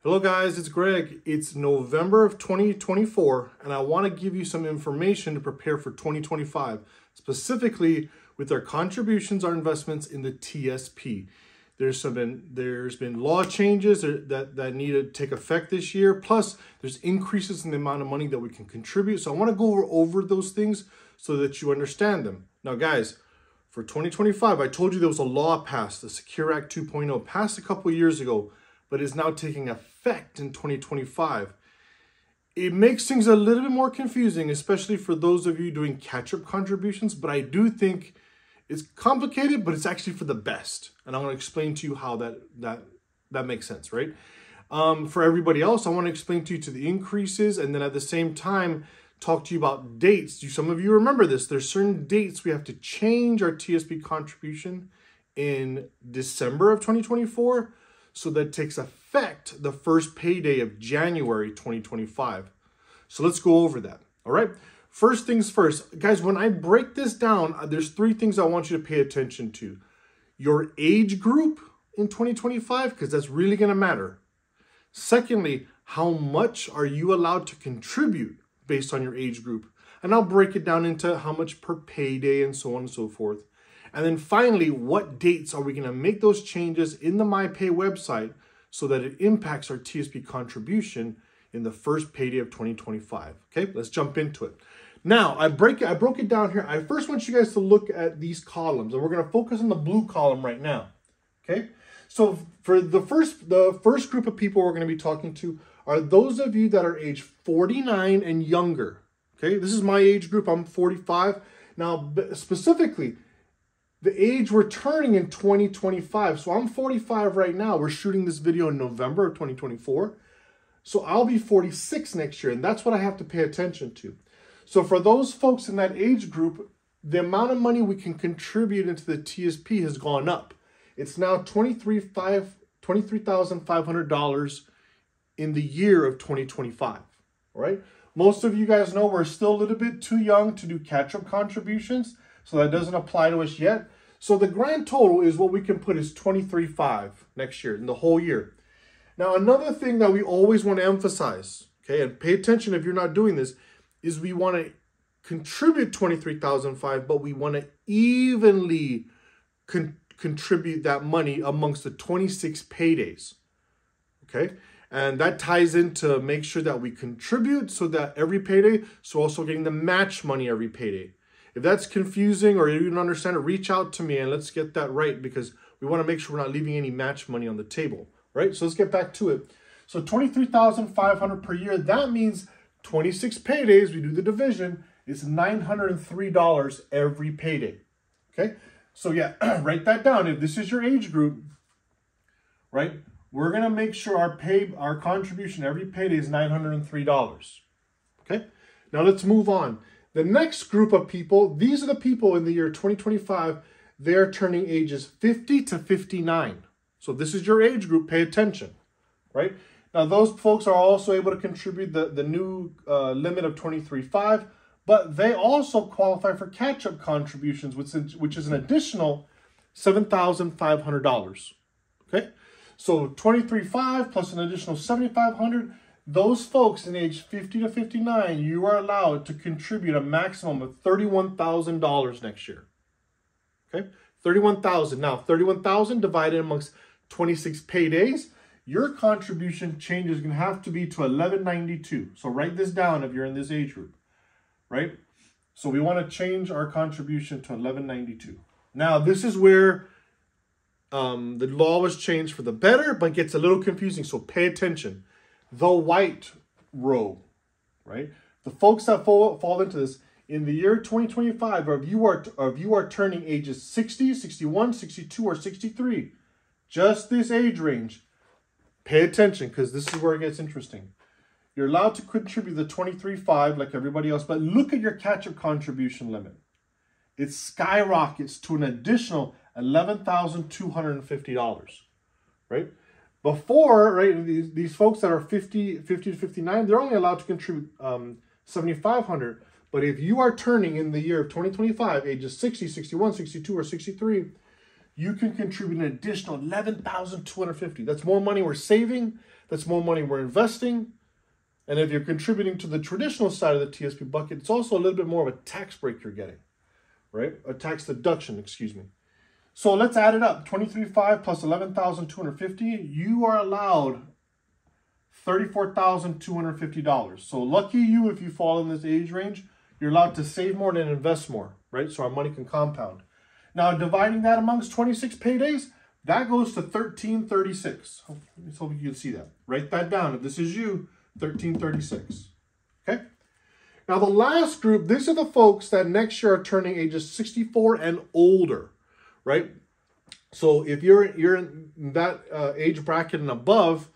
Hello guys, it's Greg. It's November of 2024 and I want to give you some information to prepare for 2025, specifically with our contributions, our investments in the TSP. There's been law changes that need to take effect this year. Plus, there's increases in the amount of money that we can contribute. So I want to go over those things so that you understand them. Now guys, for 2025, I told you there was a law passed, the Secure Act 2.0, passed a couple of years ago, but is now taking effect in 2025. It makes things a little bit more confusing, especially for those of you doing catch-up contributions, but I do think it's complicated, but it's actually for the best. And I'm going to explain to you how that makes sense, right? For everybody else, I want to explain to you the increases, and then at the same time, talk to you about dates. Some of you remember this. There's certain dates we have to change our TSP contribution in December of 2024. So that takes effect the first payday of January 2025. So let's go over that. All right. First things first, guys, when I break this down, there's three things I want you to pay attention to. Your age group in 2025, because that's really going to matter. Secondly, how much are you allowed to contribute based on your age group? And I'll break it down into how much per payday and so on and so forth. And then finally, what dates are we going to make those changes in the MyPay website so that it impacts our TSP contribution in the first payday of 2025? Okay, let's jump into it. Now, I broke it down here. I first want you guys to look at these columns, and we're going to focus on the blue column right now. Okay, so for the first group of people we're going to be talking to are those of you that are age 49 and younger. Okay, this is my age group. I'm 45. Now, specifically, the age we're turning in 2025. So I'm 45 right now. We're shooting this video in November of 2024. So I'll be 46 next year. And that's what I have to pay attention to. So for those folks in that age group, the amount of money we can contribute into the TSP has gone up. It's now $23,500 in the year of 2025. All right. Most of you guys know we're still a little bit too young to do catch-up contributions. So that doesn't apply to us yet. So the grand total is what we can put is $23,500 next year, in the whole year. Now, another thing that we always want to emphasize, okay, and pay attention if you're not doing this, is we want to contribute $23,500, but we want to evenly contribute that money amongst the 26 paydays, okay? And that ties into make sure that we contribute so that every payday, so also getting the match money every payday. If that's confusing or you don't understand it, reach out to me and let's get that right, because we want to make sure we're not leaving any match money on the table, right? So let's get back to it. So $23,500 per year, that means 26 paydays, we do the division, it's $903 every payday, okay? So yeah, write that down. If this is your age group, right, we're going to make sure our contribution every payday is $903, okay? Now let's move on. The next group of people, these are the people in the year 2025, they're turning ages 50 to 59. So this is your age group, pay attention, right? Now those folks are also able to contribute the new limit of $23,500, but they also qualify for catch-up contributions, which is an additional $7,500, okay? So $23,500 plus an additional $7,500. Those folks in age 50 to 59, you are allowed to contribute a maximum of $31,000 next year. Okay, $31,000. Now, $31,000 divided amongst 26 paydays, your contribution change is going to have to be to $1,192. So write this down if you're in this age group, right? So we want to change our contribution to $1,192. Now, this is where the law was changed for the better, but gets a little confusing. So pay attention. The white row, right? The folks that fall into this in the year 2025, or if you are turning ages 60, 61, 62, or 63, just this age range, pay attention because this is where it gets interesting. You're allowed to contribute the $23,500 like everybody else, but look at your catch-up contribution limit. It skyrockets to an additional $11,250, right? Before, right, these folks that are 50 to 59, they're only allowed to contribute $7,500. But if you are turning in the year of 2025, ages 60, 61, 62, or 63, you can contribute an additional $11,250. That's more money we're saving, That's more money we're investing. And if you're contributing to the traditional side of the TSP bucket, it's also a little bit more of a tax break you're getting, right? A tax deduction, excuse me. So let's add it up. 23,500 plus 11,250. You are allowed $34,250. So lucky you if you fall in this age range, you're allowed to save more and invest more, right? So our money can compound. Now dividing that amongst 26 paydays, that goes to 1336. Let's hope you can see that. Write that down. If this is you, 1336. Okay? Now the last group, these are the folks that next year are turning ages 64 and older, right? So if you're in that age bracket and above,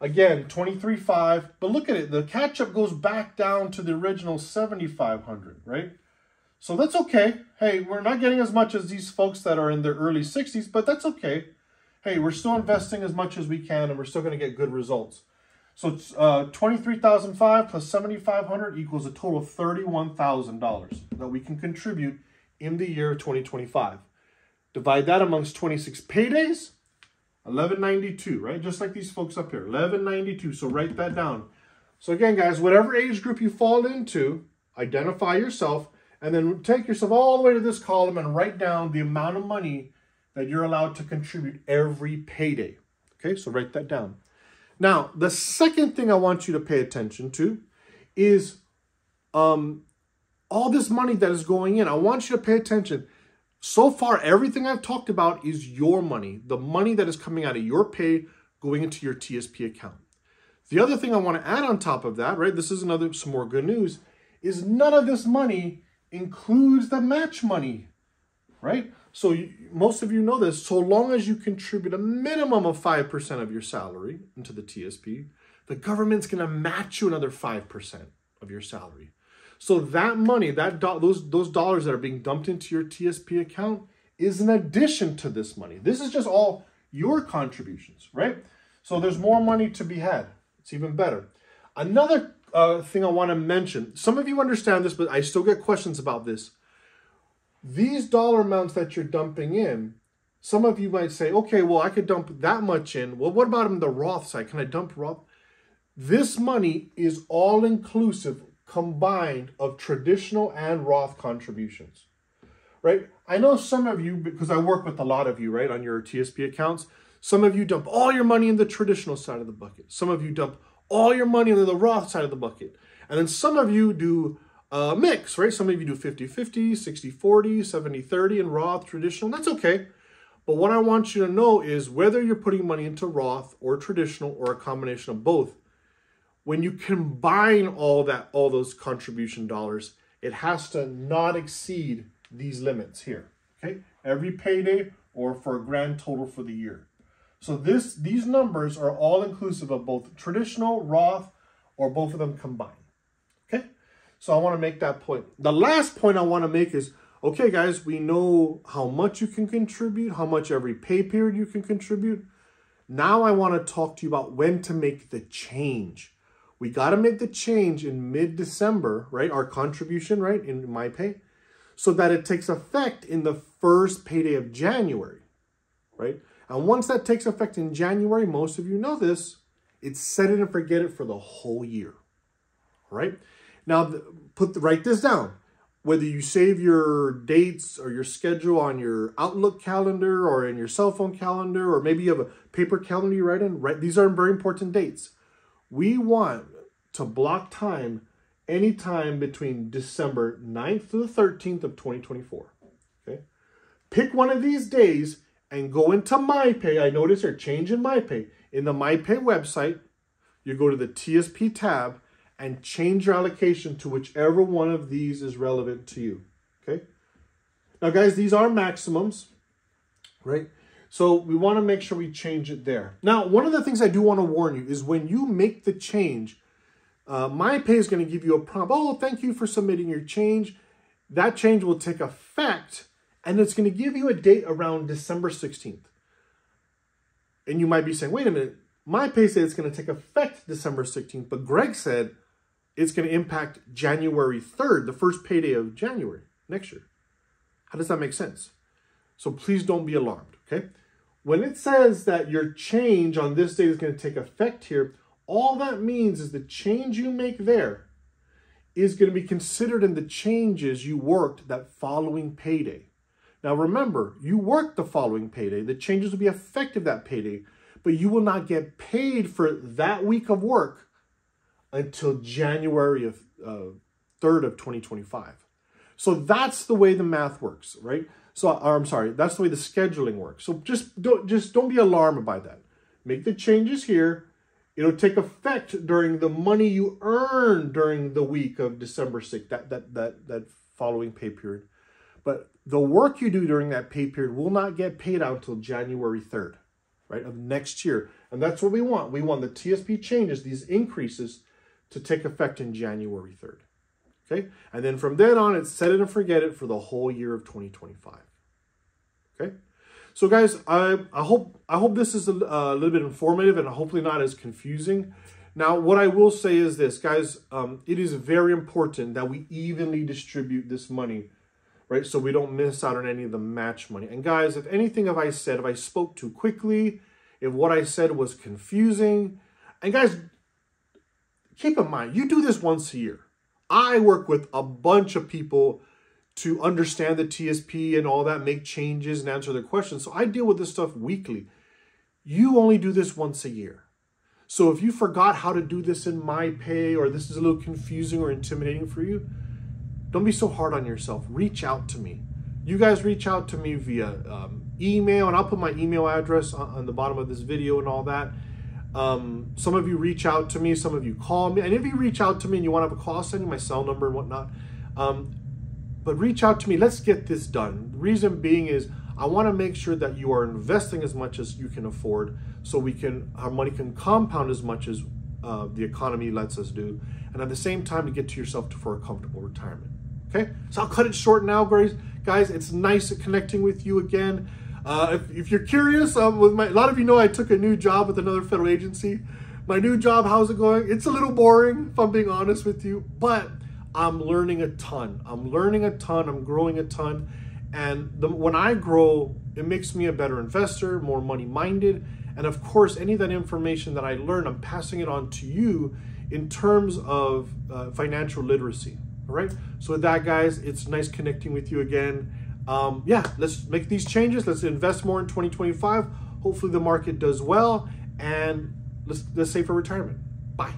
again, 23,500, but look at it, the catch-up goes back down to the original 7,500, right? So that's okay. Hey, we're not getting as much as these folks that are in their early 60s, but that's okay. Hey, we're still investing as much as we can, and we're still going to get good results. So it's 23,500 plus 7,500 equals a total of $31,000 that we can contribute in the year of 2025. Divide that amongst 26 paydays, 1192, right? Just like these folks up here, 1192. So write that down. So again, guys, whatever age group you fall into, identify yourself, and then take yourself all the way to this column and write down the amount of money that you're allowed to contribute every payday. Okay, so write that down. Now, the second thing I want you to pay attention to is all this money that is going in. I want you to pay attention. So far, everything I've talked about is your money, the money that is coming out of your pay going into your TSP account. The other thing I want to add on top of that, right, this is some more good news, is none of this money includes the match money, right? So most of you know this, so long as you contribute a minimum of 5% of your salary into the TSP, the government's going to match you another 5% of your salary. So that money, those dollars that are being dumped into your TSP account is an addition to this money. This is just all your contributions, right? So there's more money to be had. It's even better. Another thing I want to mention, some of you understand this, but I still get questions about this. These dollar amounts that you're dumping in, some of you might say, okay, well, I could dump that much in. Well, what about in the Roth side? Can I dump Roth? This money is all inclusive, combined of traditional and Roth contributions, right? I know some of you, because I work with a lot of you, right, on your TSP accounts, some of you dump all your money in the traditional side of the bucket. Some of you dump all your money into the Roth side of the bucket. And then some of you do a mix, right? Some of you do 50-50, 60-40, 70-30 in Roth, traditional. That's okay. But what I want you to know is whether you're putting money into Roth or traditional or a combination of both, when you combine all those contribution dollars, it has to not exceed these limits here, okay? Every payday or for a grand total for the year. So these numbers are all inclusive of both traditional, Roth, or both of them combined, okay? So I want to make that point. The last point I want to make is, okay, guys, we know how much you can contribute, how much every pay period you can contribute. Now I want to talk to you about when to make the change. We got to make the change in mid-December, right? Our contribution, right, in my pay, so that it takes effect in the first payday of January, right? And once that takes effect in January, most of you know this, it's set it and forget it for the whole year, all right? Now, write this down. Whether you save your dates or your schedule on your Outlook calendar or in your cell phone calendar, or maybe you have a paper calendar you write in, these are very important dates. We want to block time anytime between December 9th to the 13th of 2024, okay? Pick one of these days and go into My Pay. I notice here, change in My Pay. In the My Pay website, you go to the TSP tab and change your allocation to whichever one of these is relevant to you, okay? Now, guys, these are maximums, right? So we want to make sure we change it there. Now, one of the things I do want to warn you is when you make the change, My Pay is going to give you a prompt. Oh, thank you for submitting your change. That change will take effect, and it's going to give you a date around December 16th. And you might be saying, wait a minute, My Pay said it's going to take effect December 16th, but Greg said it's going to impact January 3rd, the first payday of January next year. How does that make sense? So please don't be alarmed, okay? when it says that your change on this date is going to take effect here, all that means is the change you make there is going to be considered in the changes you worked that following payday. Now remember, you worked the following payday. The changes will be effective that payday, but you will not get paid for that week of work until January 3rd of 2025. So that's the way the math works, right? So, I'm sorry, that's the way the scheduling works. So just don't be alarmed by that. Make the changes here. It'll take effect during the money you earn during the week of December 6th, that following pay period. But the work you do during that pay period will not get paid out until January 3rd, right, of next year. And that's what we want. We want the TSP changes, these increases, to take effect in January 3rd. Okay, and then from then on, it's set it and forget it for the whole year of 2025. Okay, so guys, I hope this is a little bit informative and hopefully not as confusing. Now, what I will say is this, guys, it is very important that we evenly distribute this money, right? So we don't miss out on any of the match money. And guys, if anything if I spoke too quickly, if what I said was confusing, and guys, keep in mind, you do this once a year. I work with a bunch of people to understand the TSP and all that, make changes and answer their questions. So I deal with this stuff weekly. You only do this once a year. So if you forgot how to do this in my pay, or this is a little confusing or intimidating for you, don't be so hard on yourself. Reach out to me. You guys reach out to me via email, and I'll put my email address on the bottom of this video and all that. Some of you reach out to me, some of you call me, and if you reach out to me and you want to have a call, I'll send you my cell number and whatnot. But reach out to me. Let's get this done. The reason being is I want to make sure that you are investing as much as you can afford, so our money can compound as much as the economy lets us do, and at the same time to get to yourself for a comfortable retirement. Okay, so I'll cut it short now, guys. It's nice connecting with you again. If you're curious, a lot of you know I took a new job with another federal agency. My new job, how's it going? It's a little boring, if I'm being honest with you, but I'm learning a ton. I'm growing a ton. And when I grow, it makes me a better investor, more money-minded. And of course, any of that information that I learn, I'm passing it on to you in terms of financial literacy. All right. So with that, guys, it's nice connecting with you again. Yeah, let's make these changes. Let's invest more in 2025. Hopefully the market does well, and let's save for retirement. Bye.